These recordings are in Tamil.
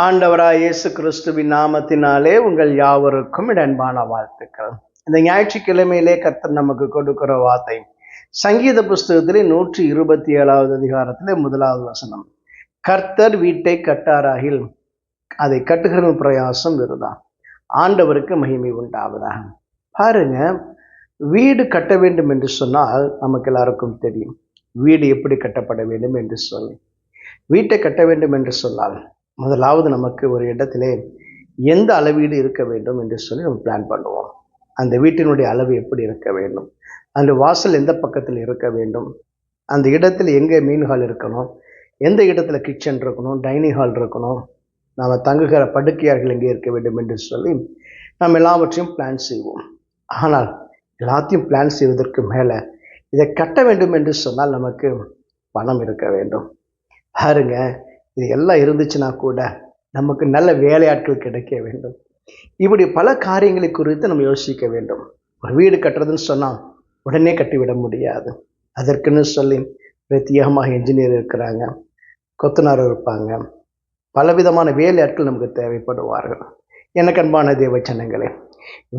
ஆண்டவராய் இயேசு கிறிஸ்துவின் நாமத்தினாலே உங்கள் யாவருக்கும் அன்பான வாழ்த்துக்கள். இந்த ஞாயிற்றுக்கிழமையிலே கர்த்தர் நமக்கு கொடுக்கிற வார்த்தை சங்கீத புஸ்தகத்திலே 127வது அதிகாரத்திலே 1வது வசனம். கர்த்தர் வீட்டை கட்டாராகில் அதை கட்டுகிற பிரயாசம் விருதா, ஆண்டவருக்கு மகிமை உண்டாவதாக. பாருங்க, வீடு கட்ட வேண்டும் என்று சொன்னால் நமக்கு எல்லாருக்கும் தெரியும் வீடு எப்படி கட்டப்பட வேண்டும் என்று சொல்லி. வீட்டை கட்ட வேண்டும் என்று சொன்னால் முதலாவது நமக்கு ஒரு இடத்திலே எந்த அளவீடு இருக்க வேண்டும் என்று சொல்லி நம்ம பிளான் பண்ணுவோம். அந்த வீட்டினுடைய அளவு எப்படி இருக்க வேண்டும், அந்த வாசல் எந்த பக்கத்தில் இருக்க வேண்டும், அந்த இடத்துல எங்கே மீன் ஹால் இருக்கணும், எந்த இடத்துல கிச்சன் இருக்கணும், டைனிங் ஹால் இருக்கணும், நாம் தங்குகிற படுக்கையார்கள் எங்கே இருக்க வேண்டும் என்று சொல்லி நாம் எல்லாவற்றையும் பிளான் செய்வோம். ஆனால் எல்லாத்தையும் பிளான் செய்வதற்கு மேலே இதை கட்ட வேண்டும் என்று சொன்னால் நமக்கு பணம் இருக்க வேண்டும். பாருங்க, இது எல்லாம் இருந்துச்சுன்னா கூட நமக்கு நல்ல வேலையாட்கள் கிடைக்க வேண்டும். இப்படி பல காரியங்களை குறித்து நம்ம யோசிக்க வேண்டும். ஒரு வீடு கட்டுறதுன்னு சொன்னால் உடனே கட்டிவிட முடியாது. அதற்குன்னு சொல்லி பிரத்யேகமாக என்ஜினியர் இருக்கிறாங்க, கொத்தனார் இருப்பாங்க, பலவிதமான வேலையாட்கள் நமக்கு தேவைப்படுவார்கள். எனக்கு அன்பான தேவ ஜனங்களே,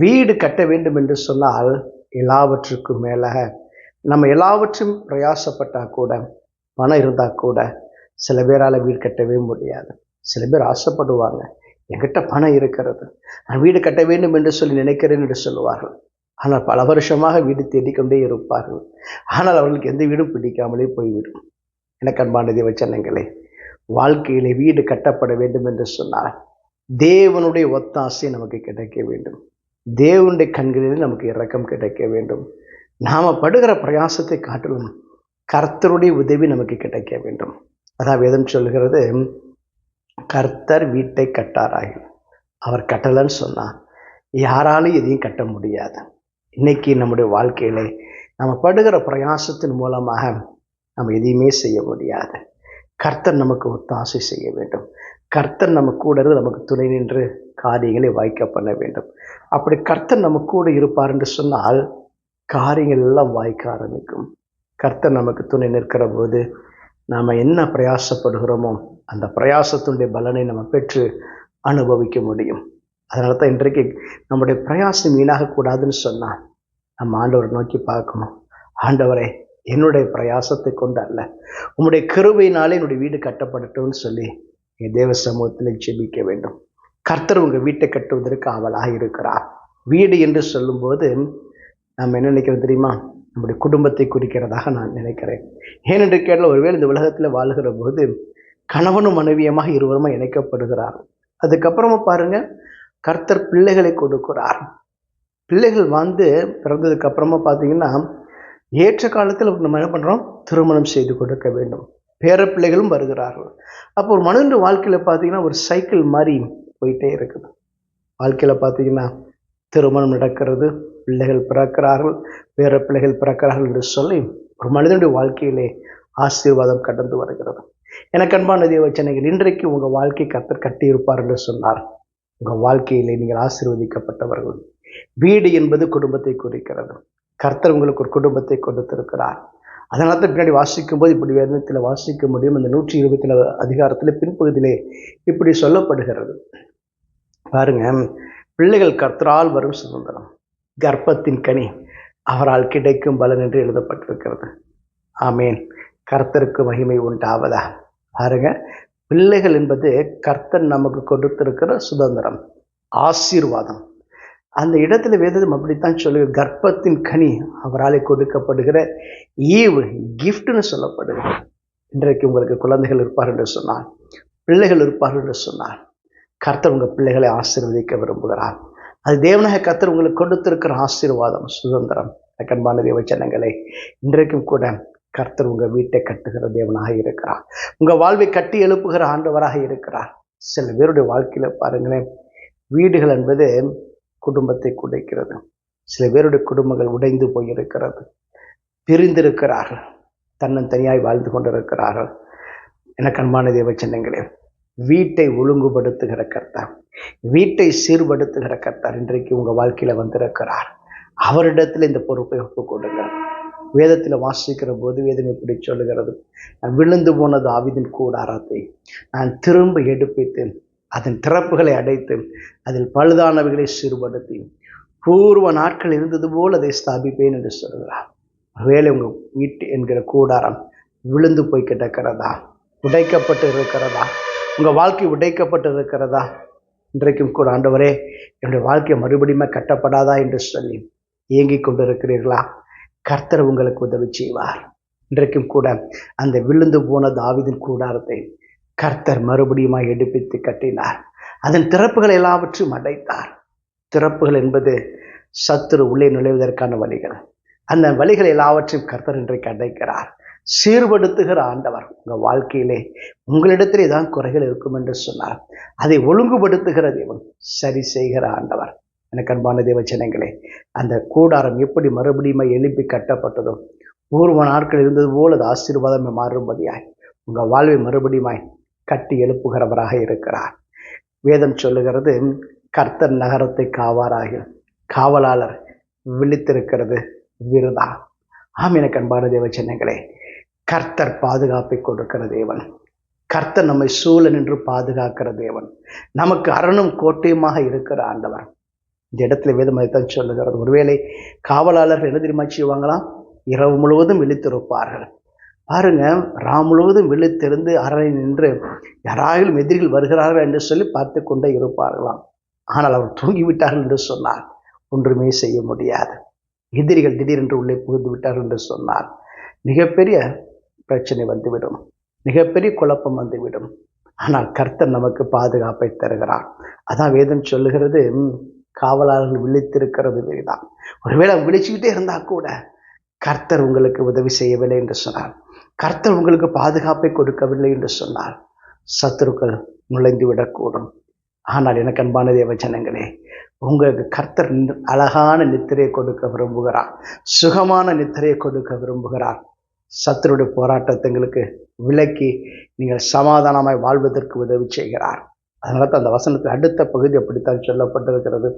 வீடு கட்ட வேண்டும் என்று சொன்னால் எல்லாவற்றுக்கும் மேலாக நம்ம எல்லாவற்றையும் பிரயாசப்பட்டால் கூட பணம் இருந்தால் கூட சில பேரால் வீடு கட்டவே முடியாது. சில பேர் ஆசைப்படுவாங்க, என்கிட்ட பணம் இருக்கிறது, நான் வீடு கட்ட வேண்டும் என்று சொல்லி நினைக்கிறேன் என்று சொல்லுவார்கள். ஆனால் பல வருஷமாக வீடு தேடிக்கொண்டே இருப்பார்கள். ஆனால் அவர்களுக்கு எந்த வீடும் பிடிக்காமலே போய்விடும். எனக்கு அன்பான தேவ ஜனங்களே, வாழ்க்கையிலே வீடு கட்டப்பட வேண்டும் என்று சொன்னால் தேவனுடைய ஒத்தாசை நமக்கு கிடைக்க வேண்டும். தேவனுடைய கண்களில் நமக்கு இரக்கம் கிடைக்க வேண்டும். நாம் படுகிற பிரயாசத்தை காட்டிலும் கர்த்தருடைய உதவி நமக்கு கிடைக்க வேண்டும். அதான் வேதம் சொல்லுகிறது, கர்த்தர் வீட்டை கட்டாராகில். அவர் கட்டலன்னு சொன்னால் யாராலும் எதையும் கட்ட முடியாது. இன்னைக்கு நம்முடைய வாழ்க்கையிலே நம்ம படுகிற பிரயாசத்தின் மூலமாக நம்ம எதையுமே செய்ய முடியாது. கர்த்தர் நமக்கு ஒத்தாசை செய்ய வேண்டும். கர்த்தர் நம்ம கூட இருந்து நமக்கு துணை நின்று காரியங்களை வாய்க்க பண்ண வேண்டும். அப்படி கர்த்தர் நம்ம கூட இருப்பார் என்று சொன்னால் காரியங்கள் எல்லாம் வாய்க்க ஆரம்பிக்கும். கர்த்தர் நமக்கு துணை நிற்கிற போது நாம் என்ன பிரயாசப்படுகிறோமோ அந்த பிரயாசத்தினுடைய பலனை நம்ம பெற்று அனுபவிக்க முடியும். அதனால தான் இன்றைக்கு நம்முடைய பிரயாசம் வீணாகக்கூடாதுன்னு சொன்னால் நம்ம ஆண்டவரை நோக்கி பார்க்கணும். ஆண்டவரே, என்னுடைய பிரயாசத்தை கொண்டு அல்ல, உம்முடைய கிருபையினாலே என்னுடைய வீடு கட்டப்படட்டும்னு சொல்லி என் தேவ சமூகத்தில் ஜெபிக்க வேண்டும். கர்த்தர் உங்கள் வீட்டை கட்டுவதற்கு ஆவலாக இருக்கிறார். வீடு என்று சொல்லும்போது நம்ம என்ன நினைக்கிறோம் தெரியுமா? நம்முடைய குடும்பத்தை குறிக்கிறதாக நான் நினைக்கிறேன். ஏனென்று கேட்டால், ஒருவேளை இந்த உலகத்தில் வாழ்கிற போது கணவனும் மனைவியமாக இருவருமா இணைக்கப்படுகிறார். அதுக்கப்புறமா பாருங்க, கர்த்தர் பிள்ளைகளை கொடுக்கிறார். பிள்ளைகள் பிறந்ததுக்கு அப்புறமா பார்த்தீங்கன்னா ஏற்ற காலத்தில் நம்ம என்ன பண்ணுறோம், திருமணம் செய்து கொடுக்க வேண்டும். பேர பிள்ளைகளும் வருகிறார்கள். அப்போ ஒரு மனிதனுடைய வாழ்க்கையில் பார்த்தீங்கன்னா ஒரு சைக்கிள் மாதிரி போயிட்டே இருக்குது. வாழ்க்கையில் பார்த்தீங்கன்னா திருமணம் நடக்கிறது, பிள்ளைகள் பிறக்கிறார்கள், பேர பிள்ளைகள் பிறக்கிறார்கள் என்று சொல்லி ஒரு மனிதனுடைய வாழ்க்கையிலே ஆசீர்வாதம் கடந்து வருகிறது. எனக்கு அன்பான தேவ ஜனங்கள், இன்றைக்கு உங்கள் வாழ்க்கை கர்த்தர் கட்டி இருப்பார் என்று சொன்னார். உங்கள் வாழ்க்கையிலே நீங்கள் ஆசீர்வதிக்கப்பட்டவர்கள். வீடு என்பது குடும்பத்தை குறிக்கிறது. கர்த்தர் உங்களுக்கு ஒரு குடும்பத்தை கொடுத்திருக்கிறார். அதனால தான் பின்னாடி வாசிக்கும் போது இப்படி வேதத்தில் வாசிக்க முடியும். அந்த 127 அதிகாரத்தில் பின்பகுதியிலே இப்படி சொல்லப்படுகிறது. பாருங்க, பிள்ளைகள் கர்த்தரால் வரும் சுதந்திரம், கர்ப்பத்தின் கனி அவரால் கிடைக்கும் பலன் என்று எழுதப்பட்டிருக்கிறது. ஆமேன். கர்த்தருக்கு மகிமை உண்டாவதா. பாருங்க, பிள்ளைகள் என்பது கர்த்தர் நமக்கு கொடுத்திருக்கிற சுதந்திரம், ஆசீர்வாதம். அந்த இடத்துல வேதம் அப்படித்தான் சொல்லு, கர்ப்பத்தின் கனி அவரால் கொடுக்கப்படுகிற ஈவு, கிஃப்ட்னு சொல்லப்படுகிறது. இன்றைக்கு உங்களுக்கு குழந்தைகள் இருப்பார் என்று சொன்னார், பிள்ளைகள் இருப்பார் என்று சொன்னார், கர்த்தர் உங்கள் பிள்ளைகளை ஆசீர்வதிக்க விரும்புகிறார். அது தேவனாக கர்த்தர் உங்களுக்கு கொடுத்திருக்கிற ஆசீர்வாதம், சுதந்திரம். அன்பான தேவ ஜனங்களே, இன்றைக்கும் கூட கர்த்தர் உங்கள் வீட்டை கட்டுகிற தேவனாக இருக்கிறார். உங்கள் வாழ்வை கட்டி எழுப்புகிற ஆண்டவராக இருக்கிறார். சில பேருடைய வாழ்க்கையில் பாருங்களேன், வீடுகள் என்பது குடும்பத்தை குடைக்கிறது. சில பேருடைய குடும்பங்கள் உடைந்து போயிருக்கிறது, பிரிந்திருக்கிறார்கள், தன்னந்தனியாய் வாழ்ந்து கொண்டிருக்கிறார்கள். எனக்கு அன்பான தேவ ஜனங்களே, வீட்டை ஒழுங்குபடுத்துகிற கர்த்தர், வீட்டை சீர்படுத்துகிற கர்த்தர் இன்றைக்கு உங்கள் வாழ்க்கையில் வந்திருக்கிறார். அவரிடத்தில் இந்த பொறுப்பை ஒப்புக் கொடுங்க. வேதத்தில் வாசிக்கிற போது வேதம் எப்படி சொல்லுகிறது, நான் விழுந்து போன தாவீதின் கூடாரத்தை நான் திரும்ப எடுப்பித்தேன், அதன் திறப்புகளை அடைத்து அதில் பழுதானவைகளை சீர்படுத்தி பூர்வ நாட்கள் இருந்தது போல் அதை ஸ்தாபிப்பேன் என்று சொல்கிறார். ஒருவேளை உங்கள் வீட்டு என்கிற கூடாரம் விழுந்து போய் கிடக்கிறதா, உடைக்கப்பட்டு இருக்கிறதா, உங்கள் வாழ்க்கை உடைக்கப்பட்டு இருக்கிறதா? இன்றைக்கும் கூட ஆண்டவரே என்னுடைய வாழ்க்கை மறுபடியும் கட்டப்படாதா என்று சொல்லி இயங்கிக் கொண்டு இருக்கிறீர்களா? கர்த்தர் உங்களுக்கு உதவி செய்வார். இன்றைக்கும் கூட அந்த விழுந்து போன தாவீதின் கூடாரத்தை கர்த்தர் மறுபடியும் எடுப்பித்து கட்டினார். அதன் திறப்புகள் எல்லாவற்றையும் அடைத்தார். திறப்புகள் என்பது சத்துரு உள்ளே நுழைவதற்கான வழிகள். அந்த வழிகள் எல்லாவற்றையும் கர்த்தர் இன்றைக்கு அடைக்கிறார். சீர்படுத்துகிற ஆண்டவர். உங்கள் வாழ்க்கையிலே உங்களிடத்திலே தான் குறைகள் இருக்கும் என்று சொன்னார். அதை ஒழுங்குபடுத்துகிற தேவன், சரி செய்கிற ஆண்டவர். எனக்கு அன்பான தேவஜனங்களே, அந்த கூடாரம் எப்படி மறுபடியும் எழுப்பி கட்டப்பட்டதோ, பூர்வ நாட்கள் இருந்தது போல் அது ஆசீர்வாதம் மாறும்படியாய் உங்கள் வாழ்வை மறுபடியும் கட்டி எழுப்புகிறவராக இருக்கிறார். வேதம் சொல்லுகிறது, கர்த்தர் நகரத்தை காவாராக, காவலாளர் விழித்திருக்கிறது விருதா. ஆம், எனக்கு அன்பான தேவஜனங்களே, கர்த்தர் பாதுகாப்பை கொடுக்கிற தேவன். கர்த்தர் நம்மை சூழ நின்று பாதுகாக்கிற தேவன். நமக்கு அரணும் கோட்டையுமாக இருக்கிற ஆண்டவர். இந்த இடத்துல வேதம் அதைத்தான் சொல்லுகிறது. ஒருவேளை காவலாளர்கள் என்ன தெரியுமா செய்வாங்களாம்? இரவு முழுவதும் விழித்திருப்பார்கள். பாருங்க, ராம் முழுவதும் விழித்திருந்து அரணை நின்று யாராலும் எதிரிகள் வருகிறார்கள் என்று சொல்லி பார்த்து கொண்டே இருப்பார்களாம். ஆனால் அவர் தூங்கிவிட்டார்கள் என்று சொன்னார் ஒன்றுமே செய்ய முடியாது. எதிரிகள் திடீரென்று உள்ளே புகுந்து விட்டார்கள் என்று சொன்னார் மிகப்பெரிய பிரச்சனை வந்துவிடும், மிகப்பெரிய குழப்பம் வந்துவிடும். ஆனால் கர்த்தர் நமக்கு பாதுகாப்பை தருகிறார். அதான் வேதம் சொல்லுகிறது, காவலாளர்கள் விழித்திருக்கிறது வேதான். ஒருவேளை விழிச்சுக்கிட்டே இருந்தா கூட கர்த்தர் உங்களுக்கு உதவி செய்யவில்லை என்று சொன்னார், கர்த்தர் உங்களுக்கு பாதுகாப்பை கொடுக்கவில்லை என்று சொன்னார், சத்துருக்கள் நுழைந்து விடக்கூடும். ஆனால் எனக்கு அன்பான தேவஜனங்களே, உங்களுக்கு கர்த்தர் அழகான நித்திரையை கொடுக்க விரும்புகிறார், சுகமான நித்திரையை கொடுக்க விரும்புகிறார். சத்துருடைய போராட்டத்துங்களுக்கு விலக்கி நீங்கள் சமாதானமாய் வாழ்வதற்கு உதவி செய்கிறார். அதனால தான் அந்த வசனத்தில் அடுத்த பகுதி அப்படித்தான் சொல்லப்பட்டிருக்கிறது.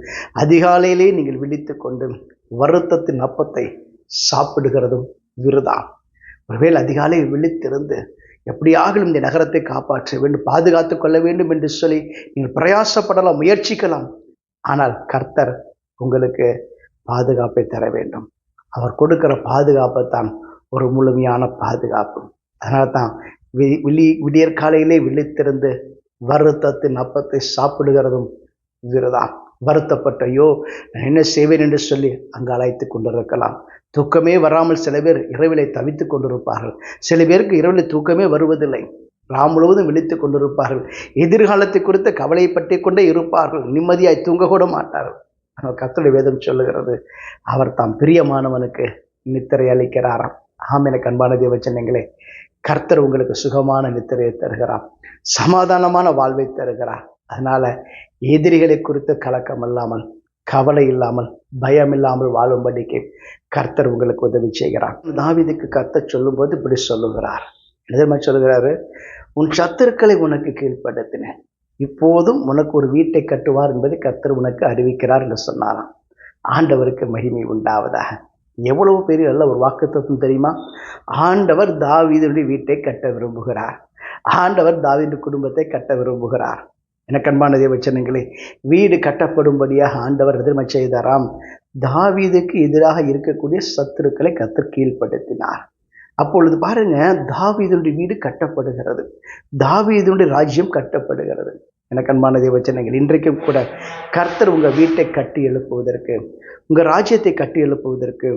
அதிகாலையிலே நீங்கள் விழித்து கொண்டு வருத்தத்தின் அப்பத்தை சாப்பிடுகிறதும் விருதா. ஒருவேளை அதிகாலையில் விழித்திருந்து எப்படியாகலும் இந்த நகரத்தை காப்பாற்ற வேண்டும், பாதுகாத்து கொள்ள வேண்டும் என்று சொல்லி நீங்கள் பிரயாசப்படலாம், முயற்சிக்கலாம். ஆனால் கர்த்தர் உங்களுக்கு பாதுகாப்பை தர வேண்டும். அவர் கொடுக்கிற பாதுகாப்பை தான் ஒரு முழுமையான பாதுகாப்பு. அதனால தான் விடியற்காலையிலே விழித்திருந்து வருத்தத்தின் அப்பத்தை சாப்பிடுகிறதும் விருதா. வருத்தப்பட்டையோ நான் என்ன செய்வேன் என்று சொல்லி அங்கு அழைத்து கொண்டிருக்கலாம். தூக்கமே வராமல் சில பேர் இரவிலை தவித்து கொண்டிருப்பார்கள். சில பேருக்கு இரவில் தூக்கமே வருவதில்லை, ராம் முழுவதும் விழித்து கொண்டிருப்பார்கள். எதிர்காலத்தை குறித்து கவலைப்பட்டு கொண்டே இருப்பார்கள், நிம்மதியாய் தூங்க கூட மாட்டார்கள். ஆனால் கர்த்தருடைய வேதம் சொல்லுகிறது, அவர் தாம் பிரியமானவனுக்கு நித்திரை அளிக்கிறாராம். ஆம், எனக்கு அன்பான தேவஜனங்களே, கர்த்தர் உங்களுக்கு சுகமான நித்திரையை தருகிறார், சமாதானமான வாழ்வை தருகிறார். அதனால எதிரிகளை குறித்து கலக்கம் இல்லாமல், கவலை இல்லாமல், பயம் இல்லாமல் வாழும்படிக்கு கர்த்தர் உங்களுக்கு உதவி செய்கிறார். தாவீதுக்கு கர்த்தர் சொல்லும்போது இப்படி சொல்லுகிறார், எதிர்மா சொல்லுகிறாரு, உன் சத்துருக்களை உனக்கு கீழ்ப்படுத்தினேன், இப்போதும் உனக்கு ஒரு வீட்டை கட்டுவார் என்பதை கர்த்தர் உனக்கு அறிவிக்கிறார் என்று சொன்னாராம். ஆண்டவருக்கு மகிமை உண்டாவதாக. எவ்வளவு பெரிய நல்ல ஒரு வாக்குத்தத்தம் தெரியுமா? ஆண்டவர் தாவீதுடைய வீட்டை கட்ட விரும்புகிறார். ஆண்டவர் தாவீது குடும்பத்தை கட்ட விரும்புகிறார். எனக்கு அன்பான தேவஜனங்களே, வீடு கட்டப்படும்படியாக ஆண்டவர் எதிர்மை செய்தாராம். தாவீதுக்கு எதிராக இருக்கக்கூடிய சத்துருக்களை கர்த்தர் கீழ்ப்படுத்தினார். அப்பொழுது பாருங்க, தாவீதுடைய வீடு கட்டப்படுகிறது, தாவீதுடைய ராஜ்யம் கட்டப்படுகிறது. எனக்கு அன்பான தேவஜனங்கள், இன்றைக்கும் கூட கர்த்தர் உங்கள் வீட்டை கட்டி எழுப்புவதற்கு, உங்கள் ராஜ்யத்தை கட்டி எழுப்புவதற்கு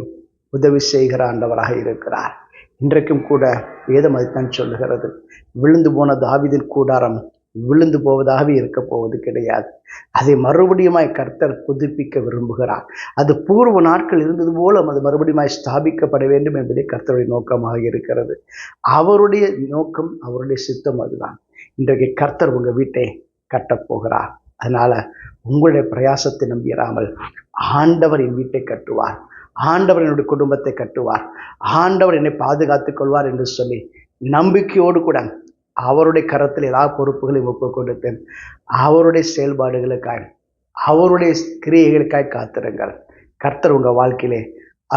உதவி செய்கிற ஆண்டவராக இருக்கிறார். இன்றைக்கும் கூட வேதம் அதுதான் சொல்லுகிறது, விழுந்து போன தாவீதின் கூடாரம் விழுந்து போவதாகவே இருக்க போவது கிடையாது. அதை மறுபடியும் கர்த்தர் புதுப்பிக்க விரும்புகிறார். அது பூர்வ நாட்கள் இருந்தது போல அது மறுபடியும் ஸ்தாபிக்கப்பட வேண்டும் என்பதே கர்த்தருடைய நோக்கமாக இருக்கிறது. அவருடைய நோக்கம், அவருடைய சித்தம் அதுதான். இன்றைக்கு கர்த்தர் உங்கள் வீட்டை கட்டப்போகிறார். அதனால உங்களுடைய பிரயாசத்தை நம்பிராமல், ஆண்டவர் என் வீட்டை கட்டுவார், ஆண்டவர் என்னுடைய குடும்பத்தை கட்டுவார், ஆண்டவர் என்னை பாதுகாத்துக் கொள்வார் என்று சொல்லி நம்பிக்கையோடு கூட அவருடைய கரத்தில் எல்லா பொறுப்புகளையும் ஒப்புக் கொடுத்தேன். அவருடைய செயல்பாடுகளுக்காய், அவருடைய கிரியைகளுக்காய் காத்திருங்கள். கர்த்தர் உங்கள் வாழ்க்கையிலே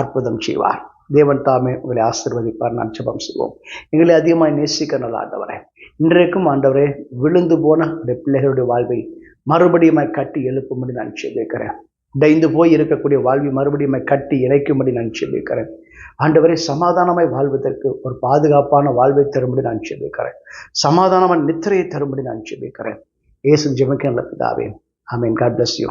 அற்புதம் செய்வார். தேவன் தாமே உங்களை ஆசீர்வதிப்பார். நான் ஜெபம் செய்வோம். எங்களை அதிகமாக நேசிக்க நல்ல ஆண்டவரே, இன்றைக்கும் ஆண்டவரே விழுந்து போன உடைய பிள்ளைகளுடைய வாழ்வை மறுபடியும் கட்டி எழுப்பும்படி நான் ஜெபிக்கிறேன். உடைந்து போய் இருக்கக்கூடிய வாழ்வை மறுபடியும் கட்டி இணைக்கும்படி நான் ஜெபிக்கிறேன். ஆண்டவரே, சமாதானமாய் வாழ்வதற்கு ஒரு பாதுகாப்பான வாழ்வை தரும்படி நான் ஜெபிக்கிறேன். சமாதானமான நித்திரையை தரும்படி நான் ஜெபிக்கிறேன். இயேசு ஜெபம் நல்ல பிதாவே, ஆமென். God bless you.